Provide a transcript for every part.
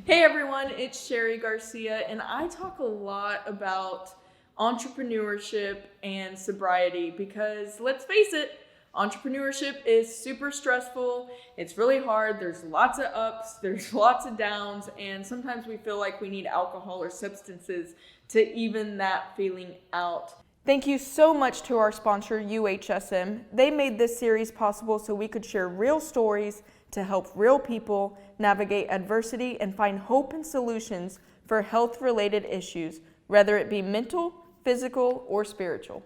Hey everyone, it's Cheri Garcia, and I talk a lot about entrepreneurship and sobriety because let's face it, entrepreneurship is super stressful. It's really hard. There's lots of ups, there's lots of downs, and sometimes we feel like we need alcohol or substances to even that feeling out. Thank you so much to our sponsor, UHSM. They made this series possible so we could share real stories to help real people navigate adversity and find hope and solutions for health-related issues, whether it be mental, physical, or spiritual.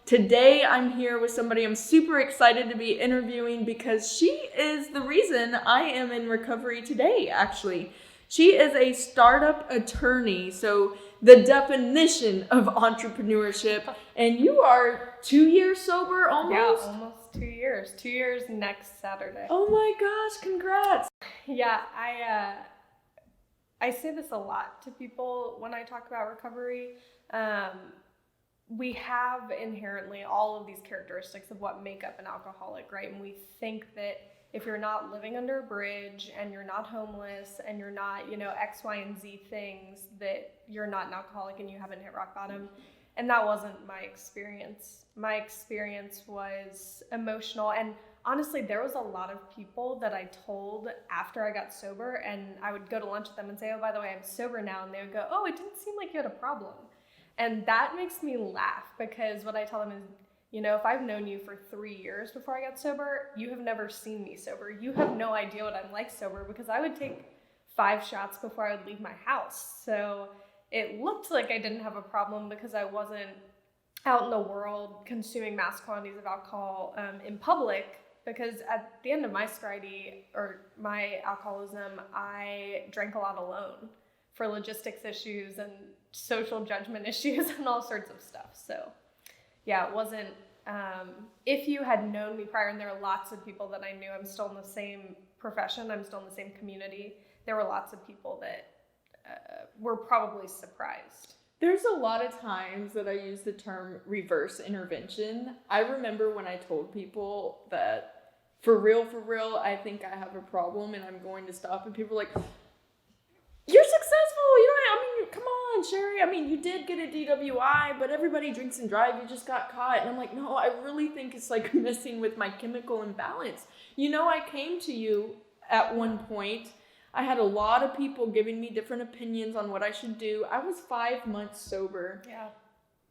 Today, I'm here with somebody I'm super excited to be interviewing because she is the reason I am in recovery today, actually. She is a startup attorney, so the definition of entrepreneurship, and you are 2 years sober almost? Yeah, almost 2 years. 2 years next Saturday. Oh my gosh, congrats. Yeah, I say this a lot to people when I talk about recovery. We have inherently all of these characteristics of what make up an alcoholic, right? And we think that if you're not living under a bridge and you're not homeless and you're not, X, Y, and Z things, that you're not an alcoholic and you haven't hit rock bottom. And that wasn't my experience. My experience was emotional. And honestly, there was a lot of people that I told after I got sober, and I would go to lunch with them and say, oh, by the way, I'm sober now. And they would go, oh, it didn't seem like you had a problem. And that makes me laugh because what I tell them is, if I've known you for 3 years before I got sober, you have never seen me sober. You have no idea what I'm like sober because I would take 5 shots before I would leave my house. So it looked like I didn't have a problem because I wasn't out in the world consuming mass quantities of alcohol in public, because at the end of my sobriety or my alcoholism, I drank a lot alone for logistics issues and social judgment issues and all sorts of stuff. So yeah, it wasn't, if you had known me prior, and there are lots of people that I knew, I'm still in the same profession, I'm still in the same community, there were lots of people that were probably surprised. There's a lot of times that I use the term reverse intervention. I remember when I told people that for real, I think I have a problem and I'm going to stop, and people were like, you're successful, come on, Cheri, you did get a DWI, but everybody drinks and drive, you just got caught. And I'm like, no, I really think it's like messing with my chemical imbalance. I came to you at one point, I had a lot of people giving me different opinions on what I should do. I was 5 months sober. Yeah.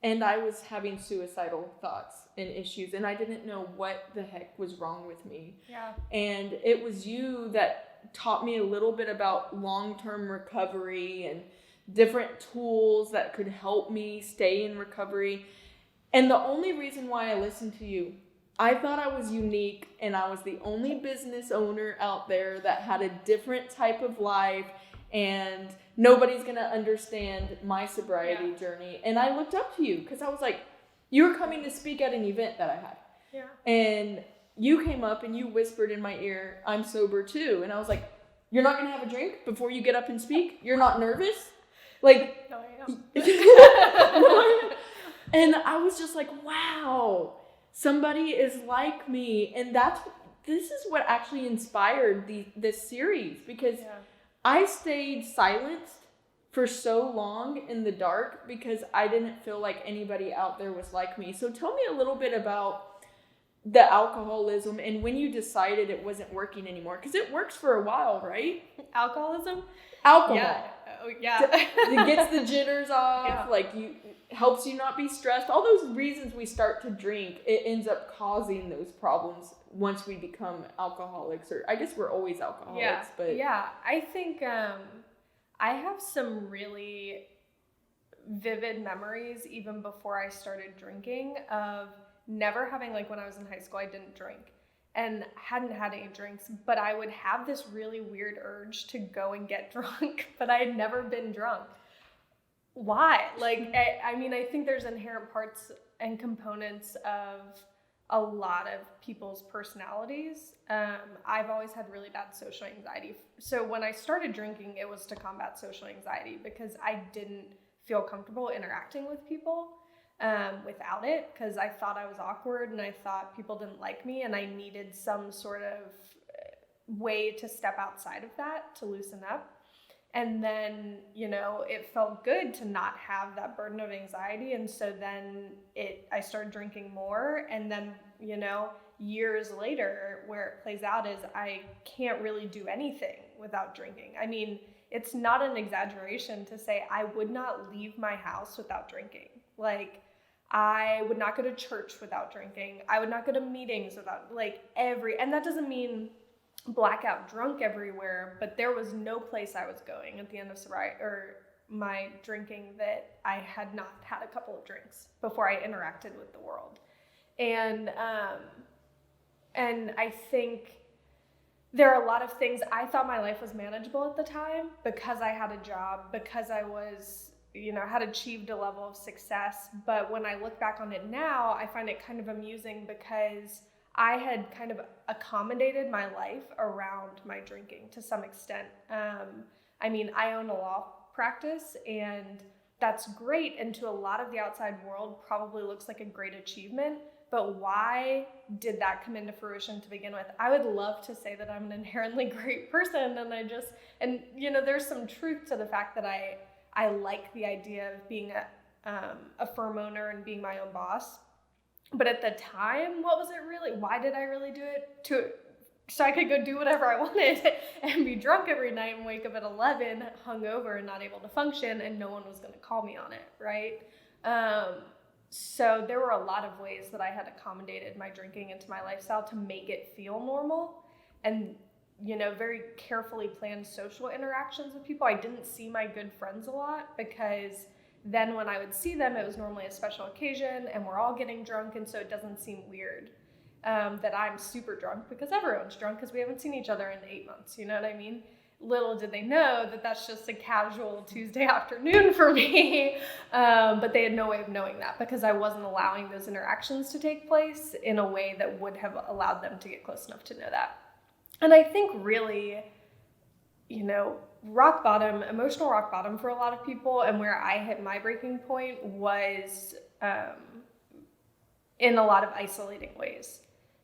And I was having suicidal thoughts and issues, and I didn't know what the heck was wrong with me. Yeah. And it was you that taught me a little bit about long-term recovery and different tools that could help me stay in recovery. And the only reason why I listened to you, I thought I was unique and I was the only business owner out there that had a different type of life, and nobody's going to understand my sobriety journey. And I looked up to you because I was like, you were coming to speak at an event that I had. Yeah. And you came up and you whispered in my ear, I'm sober too. And I was like, you're not going to have a drink before you get up and speak? You're not nervous? Like, no, I am. And I was just like, wow, somebody is like me. And this is what actually inspired this series, because I stayed silenced for so long in the dark because I didn't feel like anybody out there was like me. So tell me a little bit about the alcoholism and when you decided it wasn't working anymore, because it works for a while, right? Alcoholism? Alcohol. Yeah. Oh, yeah. It gets the jitters off, helps you not be stressed. All those reasons we start to drink, it ends up causing those problems once we become alcoholics, or I guess we're always alcoholics. I think I have some really vivid memories even before I started drinking of never having, like when I was in high school, I didn't drink and hadn't had any drinks, but I would have this really weird urge to go and get drunk, but I had never been drunk. Why? I think there's inherent parts and components of a lot of people's personalities. I've always had really bad social anxiety. So when I started drinking, it was to combat social anxiety because I didn't feel comfortable interacting with people without it, because I thought I was awkward and I thought people didn't like me, and I needed some sort of way to step outside of that to loosen up. And then, it felt good to not have that burden of anxiety. And so then I started drinking more. And then, years later, where it plays out is I can't really do anything without drinking. I mean, it's not an exaggeration to say I would not leave my house without drinking. Like, I would not go to church without drinking. I would not go to meetings without, and that doesn't mean blackout drunk everywhere, but there was no place I was going at the end of sobriety or my drinking that I had not had a couple of drinks before I interacted with the world. And I think there are a lot of things. I thought my life was manageable at the time because I had a job, because I was, had achieved a level of success. But when I look back on it now, I find it kind of amusing because I had kind of accommodated my life around my drinking to some extent. I own a law practice, and that's great. And to a lot of the outside world probably looks like a great achievement. But why did that come into fruition to begin with? I would love to say that I'm an inherently great person, and there's some truth to the fact that I like the idea of being a firm owner and being my own boss. But at the time, what was it really? Why did I really do it? So I could go do whatever I wanted and be drunk every night and wake up at 11, hungover and not able to function, and no one was going to call me on it, right? So there were a lot of ways that I had accommodated my drinking into my lifestyle to make it feel normal, and very carefully planned social interactions with people. I didn't see my good friends a lot because then when I would see them, it was normally a special occasion and we're all getting drunk, and so it doesn't seem weird that I'm super drunk because everyone's drunk because we haven't seen each other in 8 months, you know what I mean? Little did they know that that's just a casual Tuesday afternoon for me, but they had no way of knowing that because I wasn't allowing those interactions to take place in a way that would have allowed them to get close enough to know that. And I think really, rock bottom, emotional rock bottom for a lot of people, and where I hit my breaking point was in a lot of isolating ways.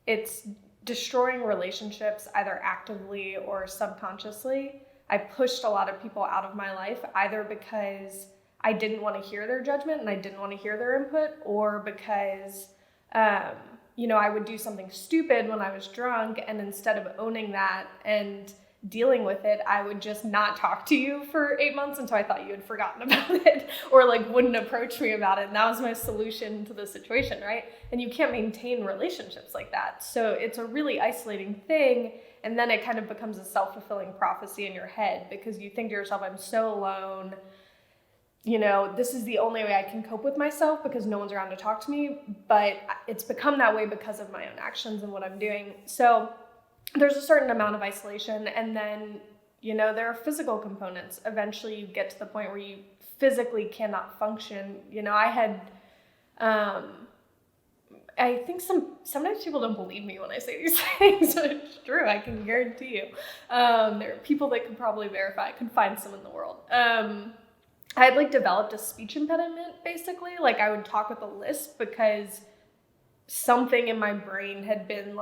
It's destroying relationships either actively or subconsciously. I pushed a lot of people out of my life either because I didn't want to hear their judgment and I didn't want to hear their input, or because I would do something stupid when I was drunk, and instead of owning that and dealing with it, I would just not talk to you for 8 months until I thought you had forgotten about it or wouldn't approach me about it. And that was my solution to the situation, right? And you can't maintain relationships like that. So it's a really isolating thing. And then it kind of becomes a self-fulfilling prophecy in your head because you think to yourself, I'm so alone. This is the only way I can cope with myself because no one's around to talk to me. But it's become that way because of my own actions and what I'm doing. So there's a certain amount of isolation, and then, there are physical components. Eventually you get to the point where you physically cannot function. I had, I think sometimes people don't believe me when I say these things, but it's true, I can guarantee you. There are people that could probably verify, I could find some in the world. I had developed a speech impediment, basically. I would talk with a lisp because something in my brain had been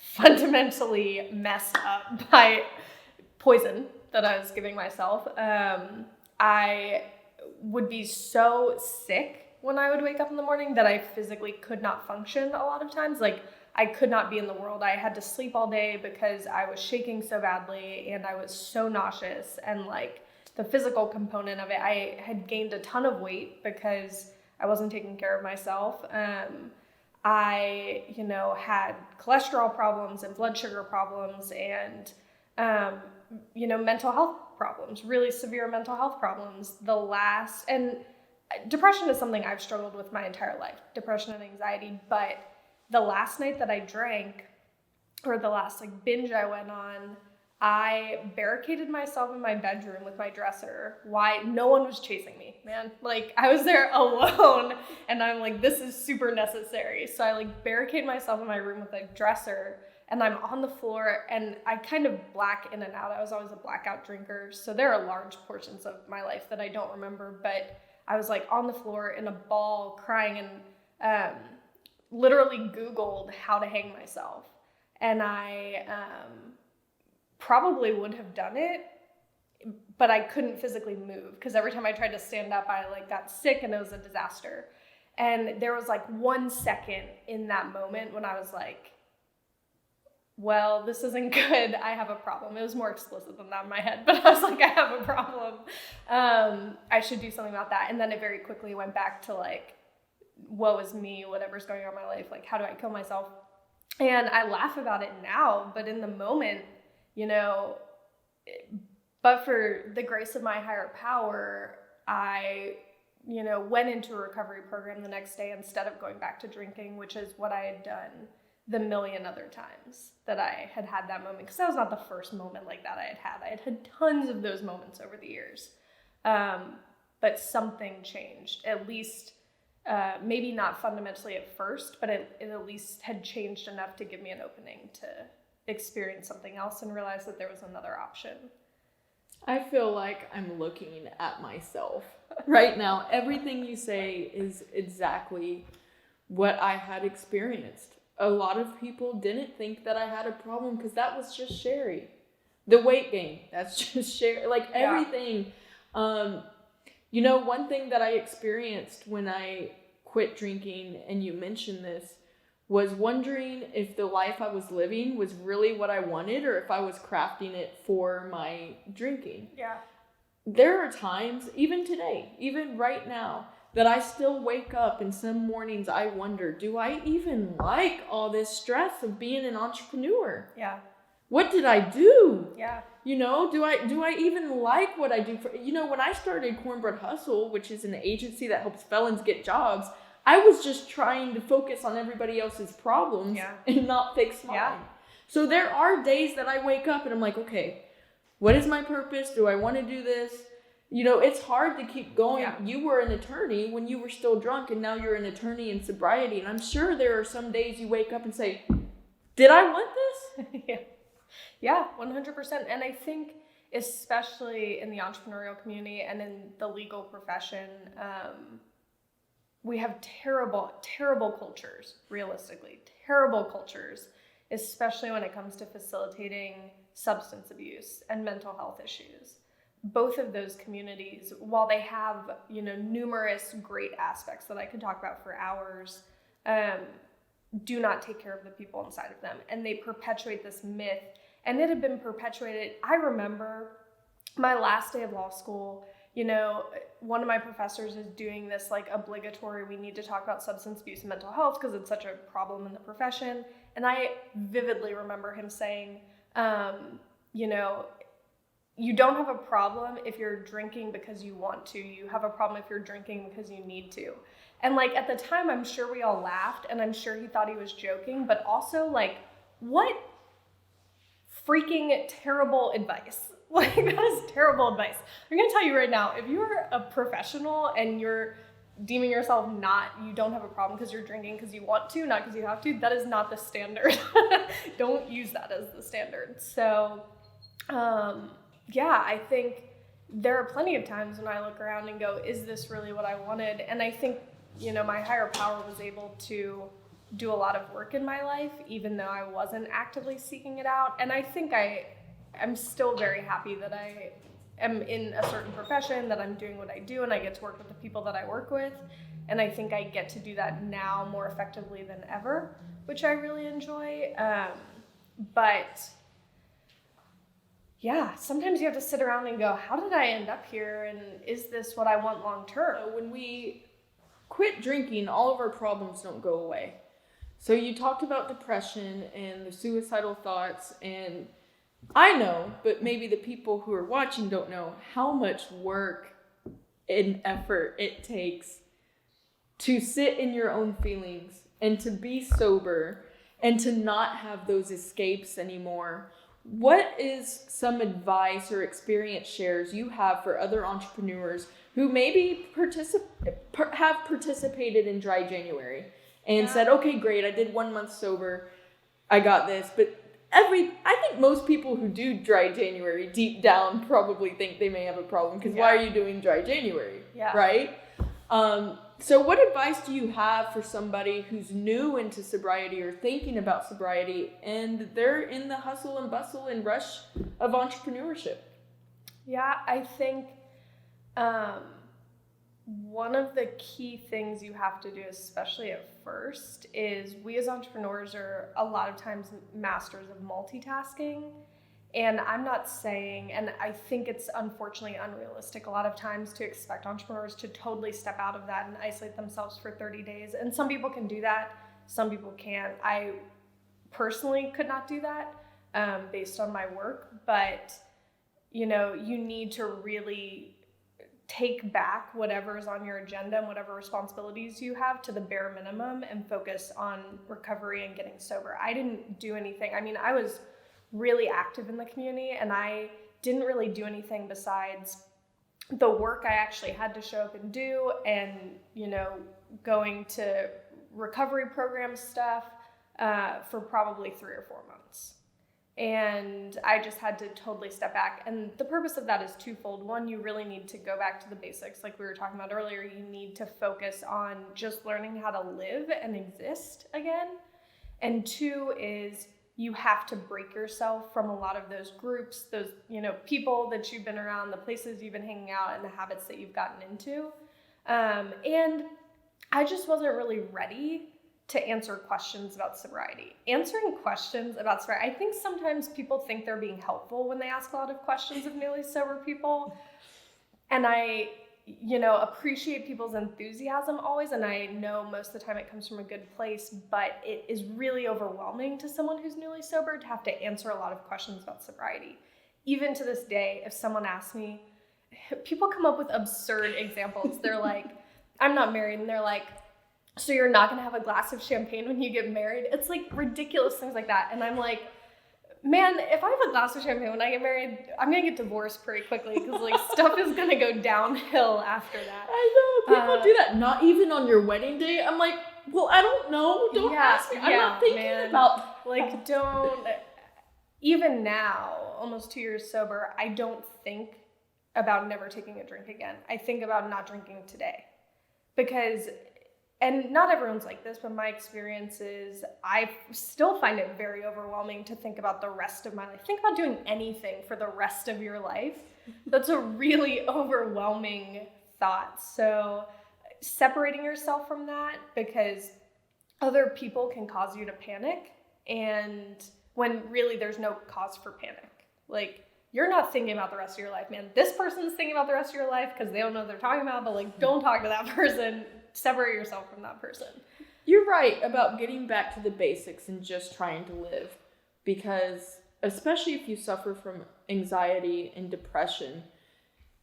fundamentally messed up by poison that I was giving myself. I would be so sick when I would wake up in the morning that I physically could not function a lot of times. I could not be in the world. I had to sleep all day because I was shaking so badly and I was so nauseous, and the physical component of it, I had gained a ton of weight because I wasn't taking care of myself. I, had cholesterol problems and blood sugar problems and, mental health problems, really severe mental health problems. And depression is something I've struggled with my entire life, depression and anxiety. But the last night that I drank, or the last binge I went on, I barricaded myself in my bedroom with my dresser. Why? No one was chasing me, man. I was there alone, and I'm this is super necessary. So I barricade myself in my room with a dresser, and I'm on the floor, and I kind of black in and out. I was always a blackout drinker, so there are large portions of my life that I don't remember, but I was on the floor in a ball crying, and literally Googled how to hang myself. And I probably would have done it but I couldn't physically move because every time I tried to stand up, I like got sick and it was a disaster. And there was like 1 second in that moment when I was like, well, this isn't good. I have a problem. It was more explicit than that in my head, but I was like, I have a problem. I should do something about that. And then it very quickly went back to like, woe is me, whatever's going on in my life. Like, how do I kill myself? And I laugh about it now, but in the moment, you know, but for the grace of my higher power, I, you know, went into a recovery program the next day instead of going back to drinking, which is what I had done the million other times that I had had that moment. Because that was not the first moment like that I had had. I had had tons of those moments over the years. But something changed, at least, maybe not fundamentally at first, but it at least had changed enough to give me an opening to experience something else and realize that there was another option. I feel like I'm looking at myself right now. Everything you say is exactly what I had experienced. A lot of people didn't think that I had a problem because that was just Cheri. The weight gain, that's just Cheri. Like everything. You know, one thing that I experienced when I quit drinking, and you mentioned this, was wondering if the life I was living was really what I wanted or if I was crafting it for my drinking. Yeah. There are times, even today, even right now, that I still wake up and some mornings I wonder, do I even like all this stress of being an entrepreneur? Yeah. What did I do? Yeah. You know, do I even like what I do? You know, when I started Cornbread Hustle, which is an agency that helps felons get jobs, I was just trying to focus on everybody else's problems and not fix mine. Yeah. So there are days that I wake up and I'm like, okay, what is my purpose? Do I want to do this? You know, it's hard to keep going. Yeah. You were an attorney when you were still drunk, and now you're an attorney in sobriety. And I'm sure there are some days you wake up and say, did I want this? Yeah, 100%. And I think especially in the entrepreneurial community and in the legal profession, we have terrible, terrible cultures, realistically, terrible cultures, especially when it comes to facilitating substance abuse and mental health issues. Both of those communities, while they have, you know, numerous great aspects that I could talk about for hours, do not take care of the people inside of them. And they perpetuate this myth. And it had been perpetuated. I remember my last day of law school, you know, one of my professors is doing this like obligatory, we need to talk about substance abuse and mental health because it's such a problem in the profession. And I vividly remember him saying, you know, you don't have a problem if you're drinking because you want to. You have a problem if you're drinking because you need to. And like at the time, I'm sure we all laughed and I'm sure he thought he was joking, but also like, what freaking terrible advice. Like, that is terrible advice. I'm going to tell you right now, if you're a professional and you're deeming yourself you don't have a problem because you're drinking because you want to, not because you have to, that is not the standard. Don't use that as the standard. So, yeah, I think there are plenty of times when I look around and go, is this really what I wanted? And I think, you know, my higher power was able to do a lot of work in my life, even though I wasn't actively seeking it out. And I think I'm still very happy that I am in a certain profession, that I'm doing what I do, and I get to work with the people that I work with. And I think I get to do that now more effectively than ever, which I really enjoy. But yeah, sometimes you have to sit around and go, how did I end up here? And is this what I want long term? When we quit drinking, all of our problems don't go away. So you talked about depression and the suicidal thoughts, and I know, but maybe the people who are watching don't know how much work and effort it takes to sit in your own feelings and to be sober and to not have those escapes anymore. What is some advice or experience shares you have for other entrepreneurs who maybe have participated in Dry January and said, okay, great, I did 1 month sober, I got this. But I think most people who do Dry January deep down probably think they may have a problem because why are you doing Dry January, right? So what advice do you have for somebody who's new into sobriety or thinking about sobriety and they're in the hustle and bustle and rush of entrepreneurship? Yeah, I think one of the key things you have to do, especially at first, is we as entrepreneurs are a lot of times masters of multitasking. And I'm not saying, and I think it's unfortunately unrealistic a lot of times to expect entrepreneurs to totally step out of that and isolate themselves for 30 days. And some people can do that, some people can't. I personally could not do that based on my work, but you need to really take back whatever is on your agenda and whatever responsibilities you have to the bare minimum and focus on recovery and getting sober. I didn't do anything. I mean, I was really active in the community and I didn't really do anything besides the work I actually had to show up and do, and going to recovery program stuff for probably 3 or 4 months. And I just had to totally step back. And the purpose of that is twofold. One, you really need to go back to the basics like we were talking about earlier. You need to focus on just learning how to live and exist again. And 2 is you have to break yourself from a lot of those groups, those, people that you've been around, the places you've been hanging out, and the habits that you've gotten into. And I just wasn't really ready to answer questions about sobriety. Answering questions about sobriety, I think sometimes people think they're being helpful when they ask a lot of questions of newly sober people. And I, appreciate people's enthusiasm always, and I know most of the time it comes from a good place, but it is really overwhelming to someone who's newly sober to have to answer a lot of questions about sobriety. Even to this day, if someone asks me, people come up with absurd examples. They're like, I'm not married, and they're like, so you're not gonna have a glass of champagne when you get married? It's like ridiculous things like that. And I'm like, man, if I have a glass of champagne when I get married, I'm gonna get divorced pretty quickly because stuff is gonna go downhill after that. I know, people do that. Not even on your wedding day. I'm like, well, I don't know. Don't ask me. I'm not thinking about don't. Even now, almost 2 years sober, I don't think about never taking a drink again. I think about not drinking today because. And not everyone's like this, but my experience is I still find it very overwhelming to think about the rest of my life. Think about doing anything for the rest of your life. That's a really overwhelming thought. So separating yourself from that, because other people can cause you to panic, and when really there's no cause for panic. Like, you're not thinking about the rest of your life, man. This person's thinking about the rest of your life because they don't know what they're talking about, but don't talk to that person. Separate yourself from that person. You're right about getting back to the basics and just trying to live, because especially if you suffer from anxiety and depression,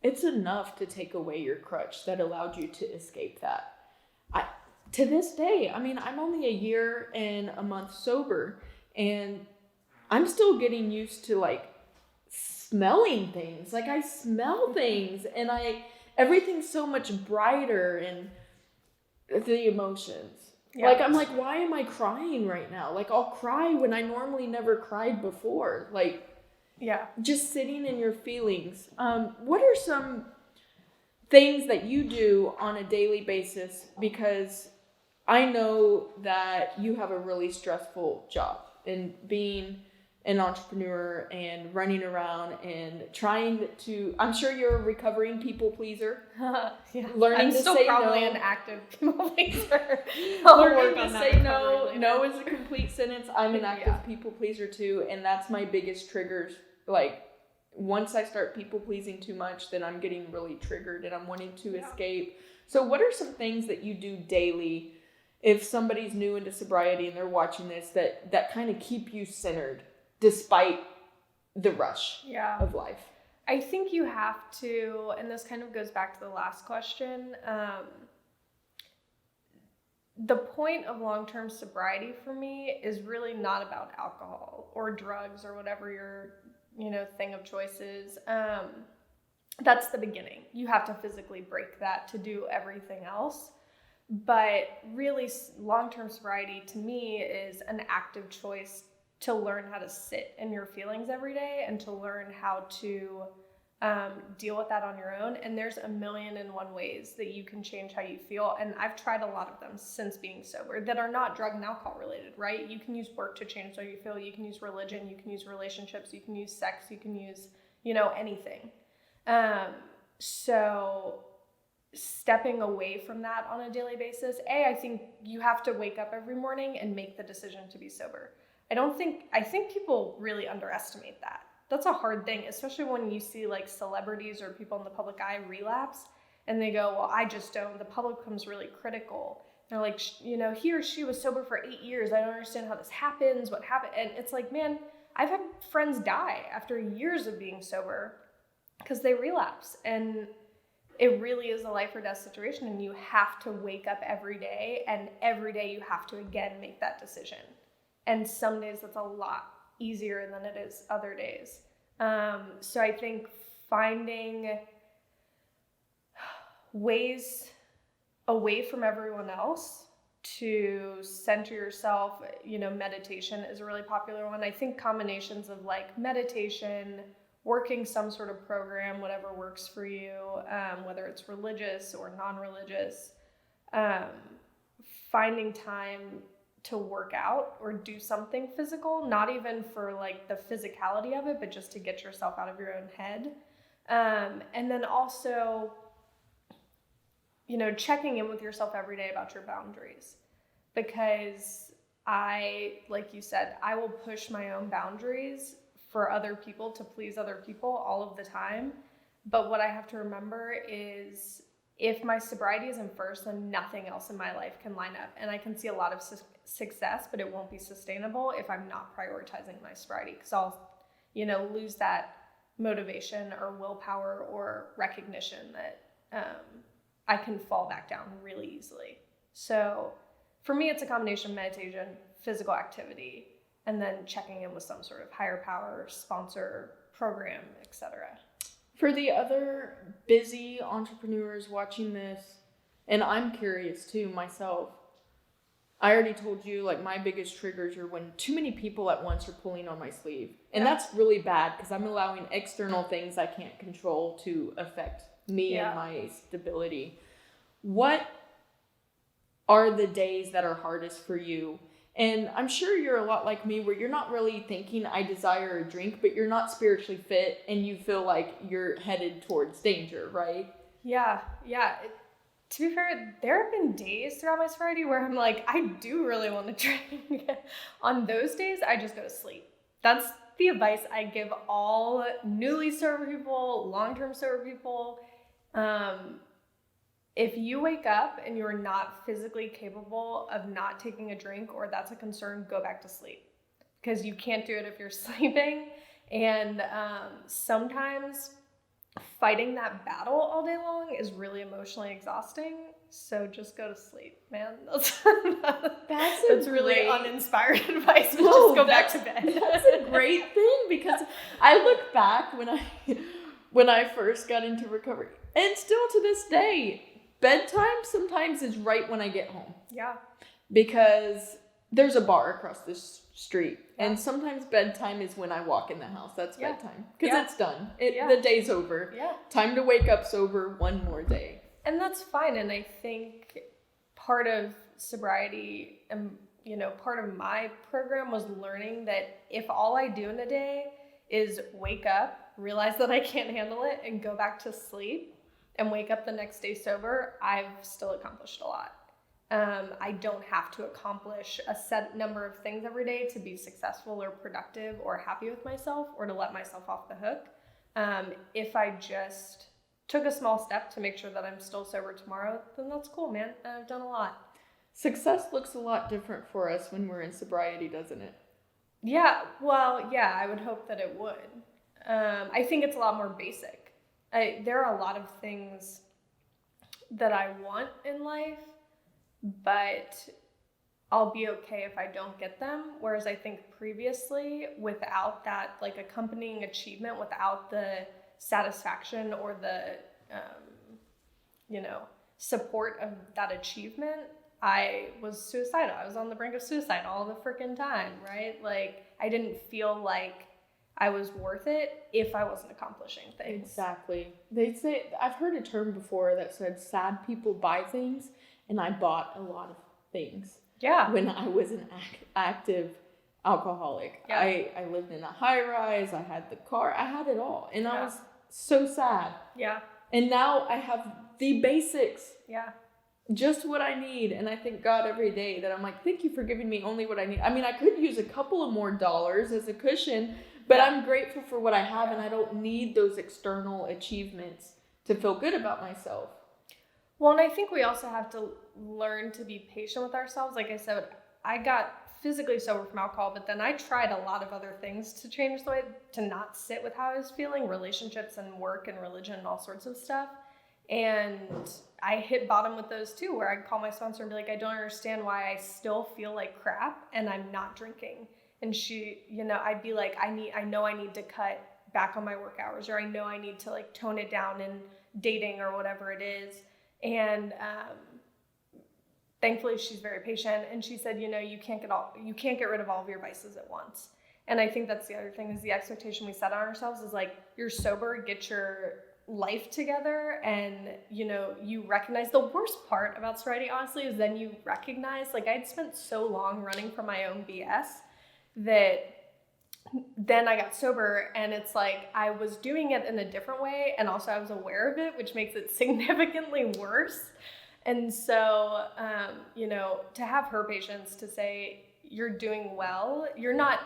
it's enough to take away your crutch that allowed you to escape that. To this day, I mean, I'm only a year and a month sober, and I'm still getting used to smelling things. Like, I smell things, and everything's so much brighter, and the emotions. Yeah. I'm like, why am I crying right now? I'll cry when I normally never cried before. Just sitting in your feelings. What are some things that you do on a daily basis? Because I know that you have a really stressful job, and being an entrepreneur and running around and trying to, I'm sure you're a recovering people pleaser. Learning I'm to still say probably no. an active people pleaser. Learning to say no. No is a complete sentence. I'm an active people pleaser too, and that's my biggest triggers. Once I start people pleasing too much, then I'm getting really triggered and I'm wanting to escape. So what are some things that you do daily if somebody's new into sobriety and they're watching this that kind of keep you centered despite the rush of life? I think you have to, and this kind of goes back to the last question, the point of long-term sobriety for me is really not about alcohol or drugs or whatever your thing of choice is. That's the beginning. You have to physically break that to do everything else. But really, long-term sobriety to me is an active choice to learn how to sit in your feelings every day and to learn how to deal with that on your own. And there's 1,000,001 ways that you can change how you feel. And I've tried a lot of them since being sober that are not drug and alcohol related, right? You can use work to change how you feel. You can use religion. You can use relationships. You can use sex. You can use, anything. So stepping away from that on a daily basis, I think you have to wake up every morning and make the decision to be sober. I think people really underestimate that. That's a hard thing, especially when you see like celebrities or people in the public eye relapse and they go, well, I just don't. The public becomes really critical. They're like, he or she was sober for 8 years. I don't understand how this happens, what happened. And it's like, man, I've had friends die after years of being sober because they relapse. And it really is a life or death situation. And you have to wake up every day. And every day you have to, again, make that decision. And some days that's a lot easier than it is other days. So I think finding ways away from everyone else to center yourself, meditation is a really popular one. I think combinations of like meditation, working some sort of program, whatever works for you, whether it's religious or non-religious, finding time to work out or do something physical, not even for like the physicality of it, but just to get yourself out of your own head. And then also, checking in with yourself every day about your boundaries, because like you said, I will push my own boundaries for other people to please other people all of the time. But what I have to remember is if my sobriety isn't first, then nothing else in my life can line up. And I can see a lot of success, but it won't be sustainable if I'm not prioritizing my sobriety, because I'll, lose that motivation or willpower or recognition that I can fall back down really easily. So for me, it's a combination of meditation, physical activity, and then checking in with some sort of higher power, sponsor, program, etc. For the other busy entrepreneurs watching this, and I'm curious too myself, I already told you, like, my biggest triggers are when too many people at once are pulling on my sleeve. And that's really bad because I'm allowing external things I can't control to affect me and my stability. What are the days that are hardest for you? And I'm sure you're a lot like me, where you're not really thinking I desire a drink, but you're not spiritually fit and you feel like you're headed towards danger, right? Yeah. To be fair, there have been days throughout my sobriety where I'm like, I do really want to drink. On those days, I just go to sleep. That's the advice I give all newly sober people, long-term sober people. If you wake up and you're not physically capable of not taking a drink, or that's a concern, go back to sleep, because you can't do it if you're sleeping. And sometimes fighting that battle all day long is really emotionally exhausting. So just go to sleep, man. That's really uninspired advice. But just go back to bed. That's a great thing, because I look back when I first got into recovery, and still to this day, bedtime sometimes is right when I get home. Yeah. Because there's a bar across the street. Yeah. And sometimes bedtime is when I walk in the house. That's bedtime. Because it's done. The day's over. Yeah. Time to wake up sober one more day. And that's fine. And I think part of sobriety and, part of my program was learning that if all I do in a day is wake up, realize that I can't handle it, and go back to sleep, and wake up the next day sober, I've still accomplished a lot. I don't have to accomplish a set number of things every day to be successful or productive or happy with myself, or to let myself off the hook. If I just took a small step to make sure that I'm still sober tomorrow, then that's cool, man. I've done a lot. Success looks a lot different for us when we're in sobriety, doesn't it? Yeah, well, yeah, I would hope that it would. I think it's a lot more basic. There are a lot of things that I want in life, but I'll be okay if I don't get them. Whereas I think previously, without that like accompanying achievement, without the satisfaction or the, support of that achievement, I was suicidal. I was on the brink of suicide all the freaking time, right? Like, I didn't feel like I was worth it if I wasn't accomplishing things. Exactly. They say, I've heard a term before that said sad people buy things, and I bought a lot of things. Yeah. When I was an active alcoholic. Yeah. I lived in a high rise, I had the car, I had it all. And I was so sad. Yeah. And now I have the basics. Yeah. Just what I need. And I thank God every day that I'm like, thank you for giving me only what I need. I mean, I could use a couple of more dollars as a cushion, but I'm grateful for what I have, and I don't need those external achievements to feel good about myself. Well, and I think we also have to learn to be patient with ourselves. Like I said, I got physically sober from alcohol, but then I tried a lot of other things to change the way to not sit with how I was feeling, relationships and work and religion and all sorts of stuff. And I hit bottom with those too, where I'd call my sponsor and be like, I don't understand why I still feel like crap and I'm not drinking. And she, I'd be like, I know I need to cut back on my work hours, or I know I need to like tone it down in dating or whatever it is. And thankfully she's very patient, and she said, you can't get rid of all of your vices at once. And I think that's the other thing, is the expectation we set on ourselves is like, you're sober, get your life together, and you recognize. The worst part about sobriety, honestly, is then you recognize, like, I'd spent so long running from my own BS that then I got sober, and it's like I was doing it in a different way, and also I was aware of it, which makes it significantly worse. And so to have her patience to say, you're doing well. You're not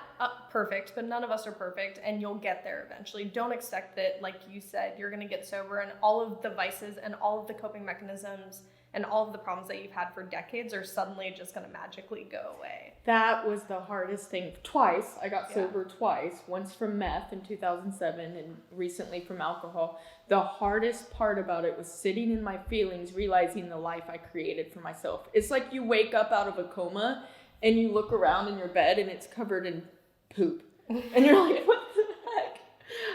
perfect, but none of us are perfect, and you'll get there eventually. Don't expect that, like you said, you're going to get sober and all of the vices and all of the coping mechanisms and all of the problems that you've had for decades are suddenly just going to magically go away. That was the hardest thing. Twice. I got sober twice. Once from meth in 2007 and recently from alcohol. The hardest part about it was sitting in my feelings, realizing the life I created for myself. It's like you wake up out of a coma and you look around in your bed and it's covered in poop. And you're like, what the heck?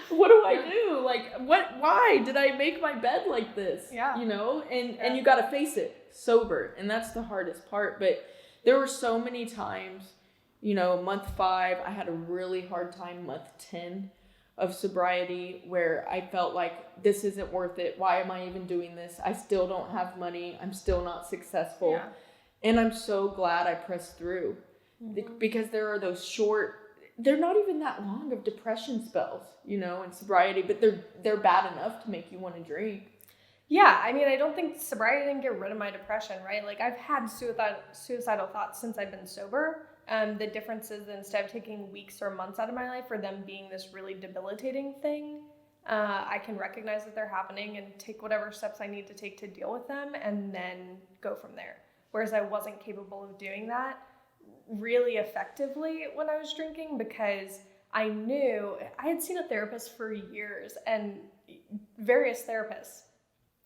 What do I do? Like, why did I make my bed like this? Yeah. And you got to face it sober. And that's the hardest part. But there were so many times, month 5, I had a really hard time, month 10 of sobriety, where I felt like this isn't worth it. Why am I even doing this? I still don't have money. I'm still not successful. Yeah. And I'm so glad I pressed through, because there are those they're not even that long of depression spells, in sobriety, but they're bad enough to make you want to drink. Yeah, I mean, I don't think sobriety didn't get rid of my depression, right? Like, I've had suicidal thoughts since I've been sober. The difference is that instead of taking weeks or months out of my life for them being this really debilitating thing, I can recognize that they're happening and take whatever steps I need to take to deal with them and then go from there. Whereas I wasn't capable of doing that really effectively when I was drinking, because I knew I had seen a therapist for years, and various therapists,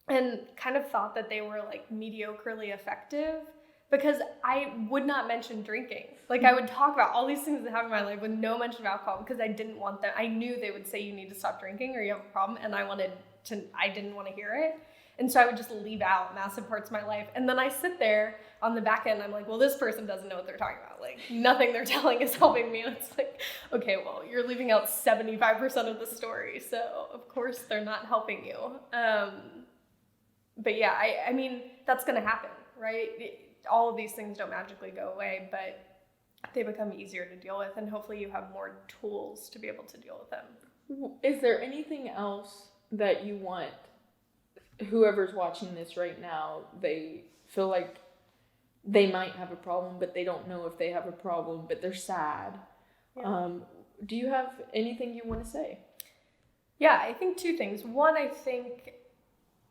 and kind of thought that they were like mediocrely effective, because I would not mention drinking. Like, I would talk about all these things that happened in my life with no mention of alcohol, because I didn't want them. I knew they would say you need to stop drinking or you have a problem, and I didn't want to hear it. And so I would just leave out massive parts of my life. And then I sit there on the back end, I'm like, well, this person doesn't know what they're talking about. Like, nothing they're telling is helping me. And it's like, okay, well, you're leaving out 75% of the story. So of course they're not helping you. But yeah, I mean, that's going to happen, right? All of these things don't magically go away, but they become easier to deal with. And hopefully you have more tools to be able to deal with them. Is there anything else that you want whoever's watching this right now, they feel like they might have a problem, but they don't know if they have a problem, but they're sad? Yeah. Do you have anything you want to say? Yeah, I think 2 things. One, I think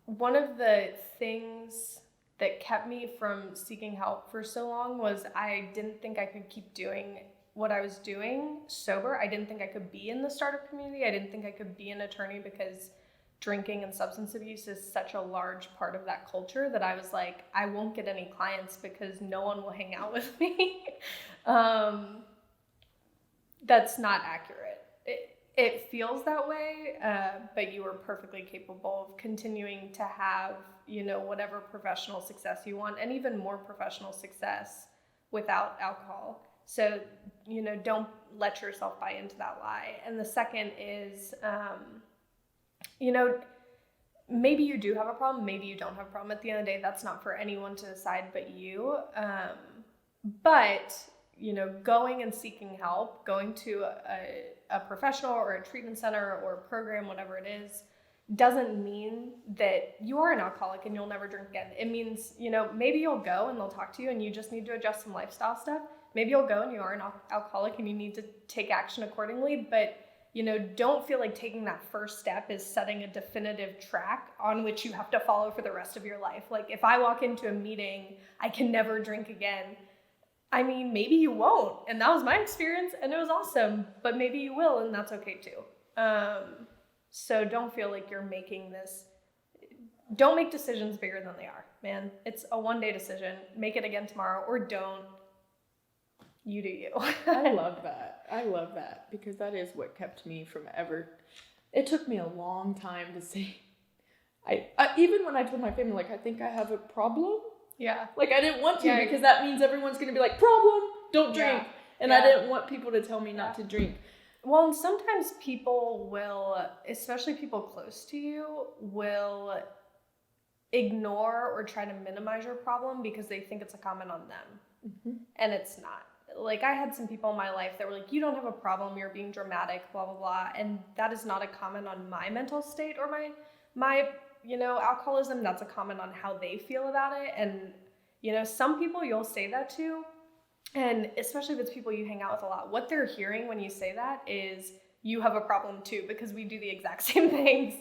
one of the things that kept me from seeking help for so long was I didn't think I could keep doing what I was doing sober. I didn't think I could be in the startup community. I didn't think I could be an attorney, because drinking and substance abuse is such a large part of that culture that I was like, I won't get any clients because no one will hang out with me. That's not accurate. It feels that way, but you are perfectly capable of continuing to have, whatever professional success you want, and even more professional success without alcohol. So, don't let yourself buy into that lie. And the second is, maybe you do have a problem, maybe you don't have a problem. At the end of the day, that's not for anyone to decide but you. But, going and seeking help, going to a professional or a treatment center or a program, whatever it is, doesn't mean that you are an alcoholic and you'll never drink again. It means, maybe you'll go and they'll talk to you and you just need to adjust some lifestyle stuff. Maybe you'll go and you are an alcoholic and you need to take action accordingly, but don't feel like taking that first step is setting a definitive track on which you have to follow for the rest of your life. Like if I walk into a meeting, I can never drink again. I mean, maybe you won't. And that was my experience and it was awesome, but maybe you will, and that's okay too. So don't feel like you're don't make decisions bigger than they are, man. It's a one-day decision. Make it again tomorrow or don't. You do you. I love that because that is what kept me from ever. It took me a long time to say, I even when I told my family, like, I think I have a problem. Yeah. Like I didn't want to because that means everyone's going to be like, problem, don't drink. And I didn't want people to tell me not to drink. Well, and sometimes people will, especially people close to you, will ignore or try to minimize your problem because they think it's a comment on them. Mm-hmm. And it's not. Like, I had some people in my life that were like, you don't have a problem, you're being dramatic, blah, blah, blah. And that is not a comment on my mental state or my alcoholism. That's a comment on how they feel about it. And, some people you'll say that to. And especially if it's people you hang out with a lot, what they're hearing when you say that is you have a problem too, because we do the exact same things.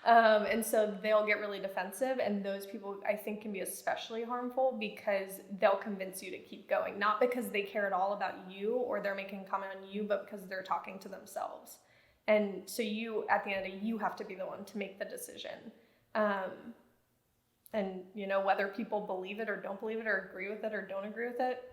And so they'll get really defensive. And those people, I think, can be especially harmful because they'll convince you to keep going, not because they care at all about you or they're making a comment on you, but because they're talking to themselves. And so you, at the end of the day, you have to be the one to make the decision. And, whether people believe it or don't believe it or agree with it or don't agree with it,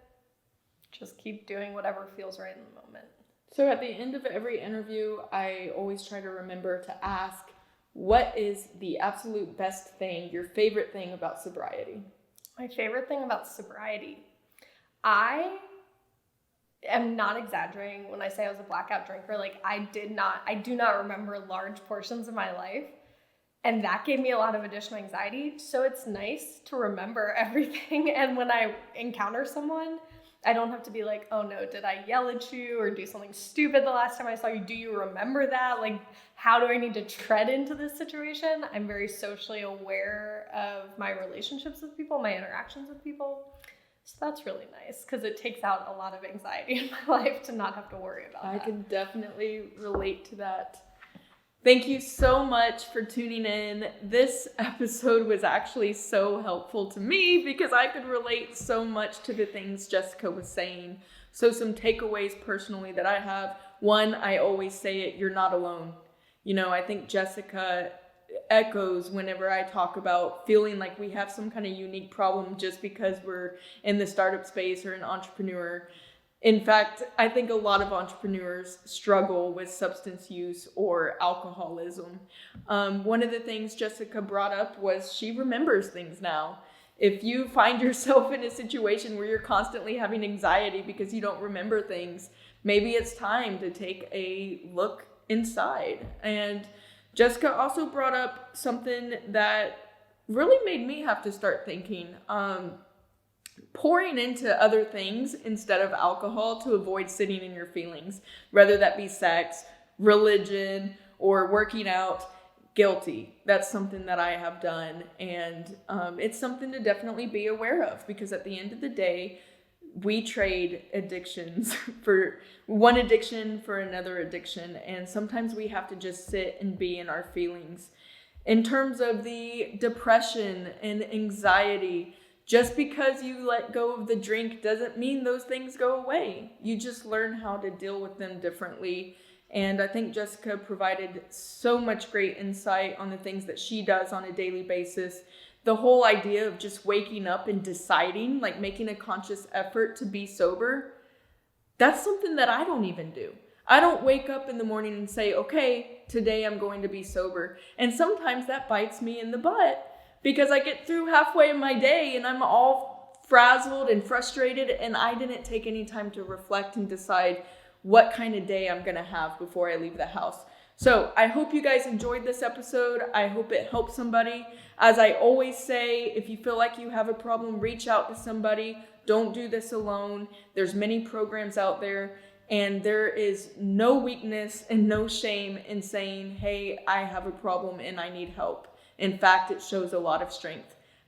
just keep doing whatever feels right in the moment. So at the end of every interview, I always try to remember to ask, what is the absolute best thing, your favorite thing about sobriety? My favorite thing about sobriety, I am not exaggerating when I say I was a blackout drinker. Like I do not remember large portions of my life. And that gave me a lot of additional anxiety. So it's nice to remember everything. And when I encounter someone, I don't have to be like, oh no, did I yell at you or do something stupid the last time I saw you? Do you remember that? Like, how do I need to tread into this situation? I'm very socially aware of my relationships with people, my interactions with people. So that's really nice because it takes out a lot of anxiety in my life to not have to worry about that. I can definitely relate to that. Thank you so much for tuning in. This episode was actually so helpful to me because I could relate so much to the things Jessica was saying. So some takeaways personally that I have. One, I always say it, you're not alone. I think Jessica echoes whenever I talk about feeling like we have some kind of unique problem just because we're in the startup space or an entrepreneur. In fact, I think a lot of entrepreneurs struggle with substance use or alcoholism. One of the things Jessica brought up was she remembers things now. If you find yourself in a situation where you're constantly having anxiety because you don't remember things, maybe it's time to take a look inside. And Jessica also brought up something that really made me have to start thinking. Pouring into other things instead of alcohol to avoid sitting in your feelings, whether that be sex, religion, or working out, guilty. That's something that I have done. And it's something to definitely be aware of because at the end of the day, we trade addictions for one addiction for another addiction. And sometimes we have to just sit and be in our feelings. In terms of the depression and anxiety, just because you let go of the drink doesn't mean those things go away. You just learn how to deal with them differently. And I think Jessica provided so much great insight on the things that she does on a daily basis. The whole idea of just waking up and deciding, like making a conscious effort to be sober, that's something that I don't even do. I don't wake up in the morning and say, okay, today I'm going to be sober. And sometimes that bites me in the butt. Because I get through halfway in my day and I'm all frazzled and frustrated and I didn't take any time to reflect and decide what kind of day I'm going to have before I leave the house. So I hope you guys enjoyed this episode. I hope it helped somebody. As I always say, if you feel like you have a problem, reach out to somebody. Don't do this alone. There's many programs out there. And there is no weakness and no shame in saying, hey, I have a problem and I need help. In fact, it shows a lot of strength.